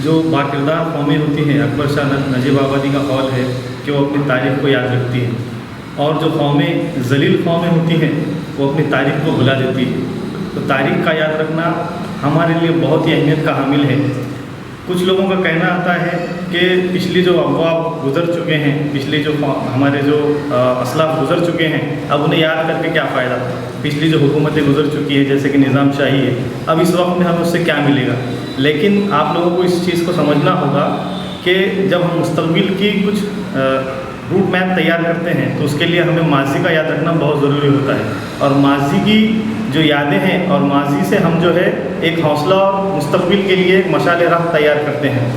جو باکردار قومیں ہوتی ہیں، اکبر شاہ نجیب آبادی کا قول ہے کہ وہ اپنی تاریخ کو یاد رکھتی ہیں، اور جو قومیں ذلیل قومیں ہوتی ہیں وہ اپنی تاریخ کو بھلا دیتی ہیں۔ تو تاریخ کا یاد رکھنا ہمارے لیے بہت ہی اہمیت کا حامل ہے۔ کچھ لوگوں کا کہنا آتا ہے کہ پچھلی جو ابواب گزر چکے ہیں، پچھلی جو ہمارے جو اسلاف گزر چکے ہیں، اب انہیں یاد کر کے کیا فائدہ، پچھلی جو حکومتیں گزر چکی ہیں جیسے کہ نظام شاہی ہے، اب اس وقت میں ہمیں اس سے کیا ملے گا۔ لیکن آپ لوگوں کو اس چیز کو سمجھنا ہوگا کہ جب ہم مستقبل کی کچھ روٹ میپ تیار کرتے ہیں تو اس کے لیے ہمیں ماضی کا یاد رکھنا بہت ضروری ہوتا ہے، اور ماضی کی جو یادیں ہیں اور ماضی سے ہم جو ہے ایک حوصلہ اور مستقبل کے لیے ایک مشعل راہ تیار کرتے ہیں۔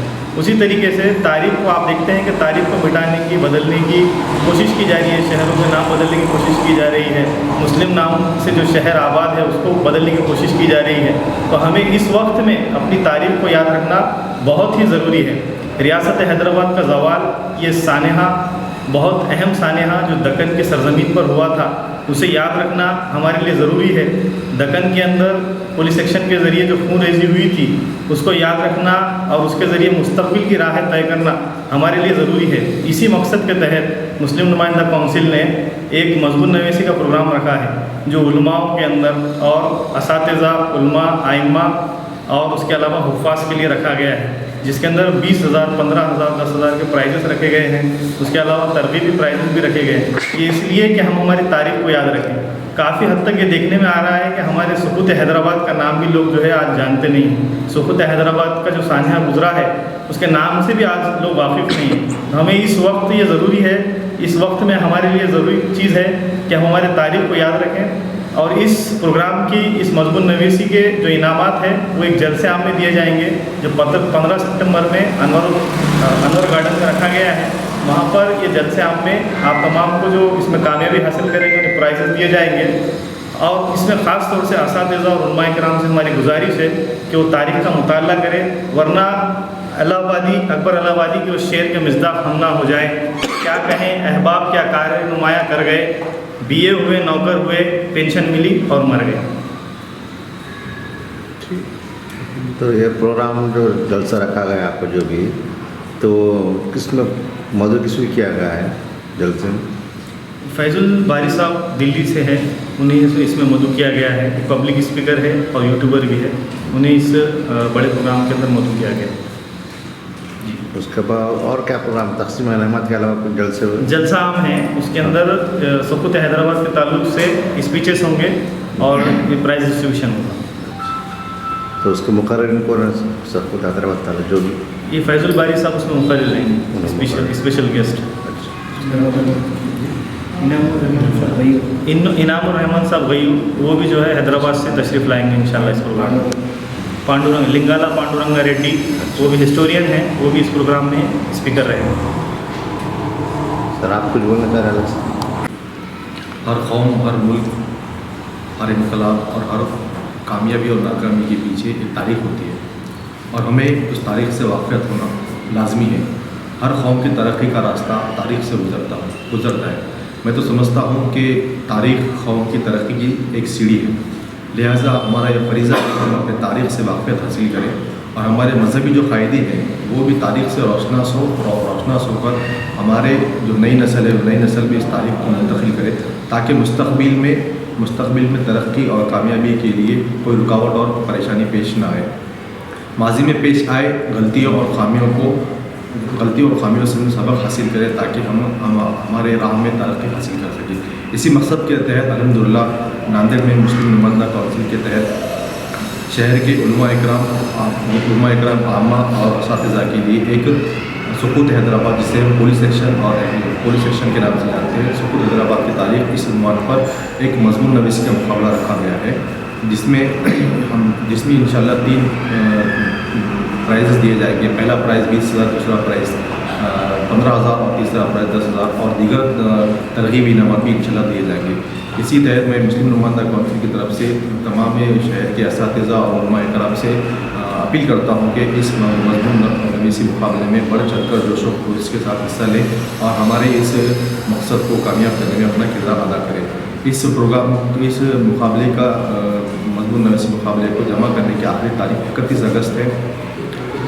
اسی طریقے سے تاریخ کو آپ دیکھتے ہیں کہ تاریخ کو مٹانے کی، بدلنے کی کوشش کی جا رہی ہے، شہروں کے نام بدلنے کی کوشش کی جا رہی ہے، مسلم نام سے جو شہر آباد ہے اس کو بدلنے کی کوشش کی جا رہی ہے۔ تو ہمیں اس وقت میں اپنی تاریخ کو یاد رکھنا بہت ہی ضروری ہے۔ ریاست حیدرآباد کا زوال، یہ سانحہ بہت اہم سانحہ جو دکن کی سرزمین پر ہوا تھا، اسے یاد رکھنا ہمارے لیے ضروری ہے۔ دکن کے اندر پولیس ایکشن کے ذریعے جو خون ریزی ہوئی تھی اس کو یاد رکھنا اور اس کے ذریعے مستقبل کی راہیں طے کرنا ہمارے لیے ضروری ہے۔ اسی مقصد کے تحت مسلم نمائندہ کونسل نے ایک مضمون نویسی کا پروگرام رکھا ہے جو علماء کے اندر اور اساتذہ، علماء، ائمہ اور اس کے علاوہ حفاظ کے لیے رکھا گیا ہے، جس کے اندر 20,000، 15,000، 10,000 کے پرائزز رکھے گئے ہیں۔ اس کے علاوہ ترغیبی پرائزز بھی رکھے گئے ہیں۔ یہ اس لیے کہ ہم ہماری تاریخ کو یاد رکھیں۔ کافی حد تک یہ دیکھنے میں آ رہا ہے کہ ہمارے سقوط حیدرآباد کا نام بھی لوگ جو ہے آج جانتے نہیں ہیں۔ سقوط حیدرآباد کا جو سانحہ گزرا ہے اس کے نام سے بھی آج لوگ واقف نہیں ہیں۔ ہمیں اس وقت یہ ضروری ہے، اس وقت میں ہمارے لیے ضروری چیز ہے کہ ہم ہمارے تاریخ کو یاد رکھیں، اور اس پروگرام کی، اس مضمون نویسی کے جو انعامات ہیں وہ ایک جلسے عام میں دیے جائیں گے جو 15 ستمبر میں انور گارڈن میں رکھا گیا ہے۔ وہاں پر یہ جلسے عام میں آپ تمام کو جو اس میں کامیابی حاصل کریں گے انہیں پرائزز دیے جائیں گے، اور اس میں خاص طور سے اساتذہ اور علماء کرام سے ہماری گزارش ہے کہ وہ تاریخ کا مطالعہ کریں، ورنہ الہ آبادی، اکبر الہ آبادی کے اس شعر کے مصداق ہم نہ ہو جائیں۔ کیا کہیں احباب کیا کار نمایاں کر گئے، BA ہوئے، نوکر ہوئے، پینشن ملی اور مر گئے۔ تو یہ پروگرام جو جلسہ رکھا گیا ہے آپ کو جو بھی، تو کس میں موضوع کس میں کیا گیا ہے جلسے میں؟ فیض الباری صاحب دلی سے ہیں، انہیں اس میں مدعو کیا گیا ہے۔ پبلک اسپیکر ہے اور یوٹیوبر بھی ہے، انہیں اس بڑے پروگرام کے اندر مدعو کیا گیا۔ اس کے بعد اور کیا پروگرام، تقسیم انعامات کے علاوہ کچھ جلسے ہوئے؟ جلسہ عام ہے، اس کے اندر سقوط حیدرآباد کے تعلق سے اسپیچز ہوں گے اور یہ پرائز ڈسٹریبیوشن ہوگا۔ تو اس کے مقررین کون ہیں سقوط حیدرآباد تعلق جو بھی؟ یہ فیض الباری صاحب اس میں مقرر رہیں گے، اسپیشل گیسٹ۔ انعام الرحمان صاحب غیور، وہ بھی جو ہے حیدرآباد سے تشریف لائیں گے انشاءاللہ اس پروگرام میں۔ لنگالا پانڈورنگا ریڈی، وہ بھی ہسٹورین ہیں، وہ بھی اس پروگرام میں اسپیکر رہے ہیں۔ سر آپ کچھ بولنا چاہ رہے ہیں؟ ہر قوم، ہر ملک، ہر انقلاب اور ہر کامیابی اور ناکامی کے پیچھے ایک تاریخ ہوتی ہے، اور ہمیں اس تاریخ سے واقفیت ہونا لازمی ہے۔ ہر قوم کی ترقی کا راستہ تاریخ سے گزرتا ہے۔ میں تو سمجھتا ہوں کہ تاریخ قوم کی ترقی کی ایک سیڑھی ہے، لہٰذا ہمارا یہ فریضہ ہے کہ ہم اپنے تاریخ سے واقفیت حاصل کریں، اور ہمارے مذہبی جو قائدین ہیں وہ بھی تاریخ سے روشناس ہو کر ہمارے جو نئی نسل ہے وہ نئی نسل بھی اس تاریخ کو منتقل کرے، تاکہ مستقبل میں ترقی اور کامیابی کے لیے کوئی رکاوٹ اور پریشانی پیش نہ آئے۔ ماضی میں پیش آئے غلطیوں اور خامیوں سے سبق حاصل کریں تاکہ ہم ہمارے راہ میں ترقی حاصل کر سکیں۔ اسی مقصد کے تحت الحمدللہ ناندیڑ میں مسلم نمائندہ کونسل کے تحت شہر کے علماء اکرام عامہ اور اساتذہ کے لیے ایک سقوط حیدرآباد، جسے ہم پولیس ایکشن کے نام سے جانتے ہیں، سقوط حیدرآباد کی تاریخ، اس عنوان پر ایک مضمون نویسی کا مقابلہ رکھا گیا ہے، جس میں انشاءاللہ 3 پرائزز دیے جائیں گے۔ پہلا پرائز 20,000، دوسرا پرائز 15,000 اور تیسرا پرائز 10,000، اور دیگر ترغیبی انعامات بھی انشاءاللہ دیے جائیں گے۔ اسی تحت میں مسلم نمائندہ کونسل کی طرف سے تمام شہر کے اساتذہ اور علماء کرام سے اپیل کرتا ہوں کہ اس مضمون نویسی مقابلے میں بڑھ چڑھ کر جوش و خروش کے ساتھ حصہ لیں اور ہمارے اس مقصد کو کامیاب کرنے میں اپنا کردار ادا کریں۔ اس مقابلے کا مضمون نویسی مقابلے کو جمع کرنے کی آخری تاریخ 31 اگست ہے۔